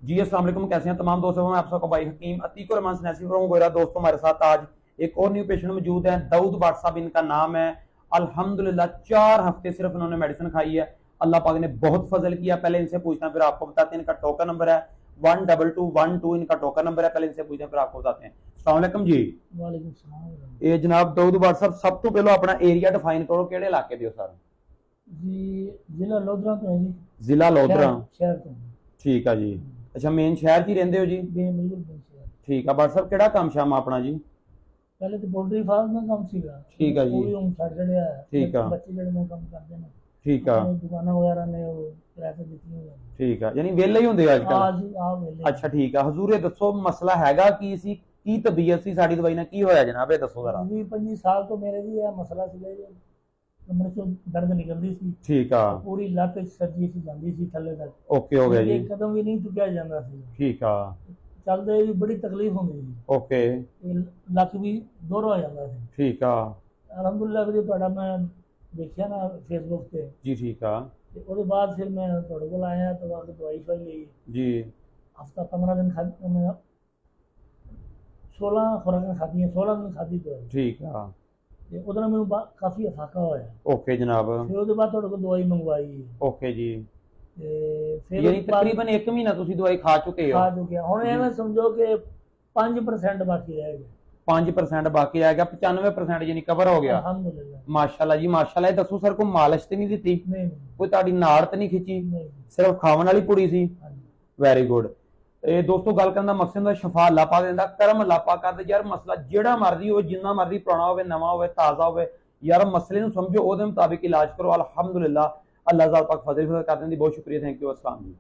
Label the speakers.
Speaker 1: जी अस्सलाम वालेकुम, कैसे हैं तमाम दोस्तों। मैं आप सबका भाई हकीम अतीक और गोरा। दोस्तों हमारे साथ आज एक और न्यू पेशेंट मौजूद है, दाऊद भट्ट साहब इनका नाम है। अल्हम्दुलिल्लाह 4 हफ्ते सिर्फ इन्होंने मेडिसिन खाई है, अल्लाह पाक ने बहुत फजल किया। पहले इनसे पूछना फिर आपको बताते हैं। इनका टोकन नंबर है 12212, इनका टोकन नंबर है। पहले इनसे पूछते हैं फिर आपको बताते हैं। अस्सलाम वालेकुम जी।
Speaker 2: वालेकुम सलाम।
Speaker 1: ये जनाब दाऊद भट्ट साहब, सब तो पहले अपना एरिया डिफाइन करो, केड़े इलाके दे हो सर?
Speaker 2: जी जिला लोधरा तो है जी।
Speaker 1: जिला लोधरा,
Speaker 2: शहर तो है।
Speaker 1: ठीक है जी। अच्छा, मेन शहर ची रहिंदे हो जी?
Speaker 2: बिल्कुल शहर।
Speaker 1: ठीक है भट्ट साहब, केड़ा काम शाम अपना जी?
Speaker 2: पहले तो पोल्ट्री फार्म में काम सीगा।
Speaker 1: ठीक है जी।
Speaker 2: वो भी हम छड़ छड़िया है।
Speaker 1: ठीक है।
Speaker 2: बच्चे जड़े में काम करते हैं।
Speaker 1: ठीक है।
Speaker 2: दुकाना वगैरह ने वो पैसे देती हैं।
Speaker 1: ठीक है, यानी वेले ही होंदे आजकल?
Speaker 2: हां जी, हां वेले।
Speaker 1: अच्छा ठीक है। हजूर ये दसो मसला हैगा की सी, की तबीयत सी साडी दवाई ना, की होया जनाब, ये दसो जरा।
Speaker 2: 20-25 साल तो मेरे भी है मसला सीगा जी। कमरे से दर्द निकलती सी।
Speaker 1: ठीक है।
Speaker 2: पूरी लत सर्जी सी जांदी सी थल्ले तक।
Speaker 1: ओके हो गया जी।
Speaker 2: एक कदम भी नहीं चुकिया जांदा सी।
Speaker 1: ठीक है।
Speaker 2: चलदे भी बड़ी तकलीफ होंदी सी।
Speaker 1: ओके।
Speaker 2: लक भी दोहरा हो जांदा सी।
Speaker 1: ठीक है।
Speaker 2: अलहमदुलिल्लाह ਵੀਰੇ ਤੁਹਾਡਾ ਮੈਂ ਦੇਖਿਆ ਨਾ ਫੇਸਬੁੱਕ ਤੇ
Speaker 1: जी ठीक है
Speaker 2: ਤੇ ਉਹਦੇ ਬਾਅਦ ਫਿਰ ਮੈਂ ਤੁਹਾਡੇ ਕੋਲ ਆਇਆ ਤਾਂ ਆ ਕੇ ਦਵਾਈ ਸ਼ਾਈ ਲਈ
Speaker 1: जी।
Speaker 2: ਹਫਤਾ 15 ਦਿਨ ਖਾਧੀ ਮੈਂ 16 ਖੁਰਾਕਾਂ ਖਾਧੀਆਂ 16 ਦਿਨ ਖਾਧੀ ਦਵਾਈ
Speaker 1: ठीक है।
Speaker 2: ਤੇ ਉਹਦੇ ਨਾਲ ਮੈਨੂੰ ਕਾਫੀ ਅਫਾਕਾ ਹੋਇਆ।
Speaker 1: ओके जनाब।
Speaker 2: ਫਿਰ ਉਹਦੇ ਬਾਅਦ ਤੁਹਾਡੇ ਕੋਲ ਦਵਾਈ ਮੰਗਵਾਈ
Speaker 1: ओके जी।
Speaker 2: ਤੇ ਫਿਰ
Speaker 1: यानी तकरीबन 1 महीना तुसी दवाई खा चुके हो?
Speaker 2: ਖਾ ਚੁੱਕਿਆ। ਹੁਣ ਐਵੇਂ ਸਮਝੋ ਕਿ 5% ਬਾਕੀ ਰਹਿ ਗਿਆ।
Speaker 1: 5% बाकी रह गया, 95% यानी कवर हो गया।
Speaker 2: अल्हम्दुलिल्लाह
Speaker 1: माशाल्लाह जी माशाल्लाह। दसो सर को मालिश तो नहीं दी?
Speaker 2: नहीं
Speaker 1: कोई ताड़ी नाड़ तो नहीं खिंची?
Speaker 2: नहीं।
Speaker 1: सिर्फ खावन वाली पुड़ी सी?
Speaker 2: हाँ जी।
Speaker 1: Very good. दोस्तों गल करने का मकसद है शफा अल्लाह पाक देंदा, करम अल्लाह पाक करदा। यार मसला जेड़ा मर्जी हो, जिन्ना मर्जी पुराना हो, नवा हो, ताज़ा हो, यार मसले नूं समझो, ओदे मुताबिक इलाज करो। अल्हम्दुलिल्लाह अल्लाह पाक फजल कर देंदी। बहुत शुक्रिया, थैंक यू, अस्सलाम जी।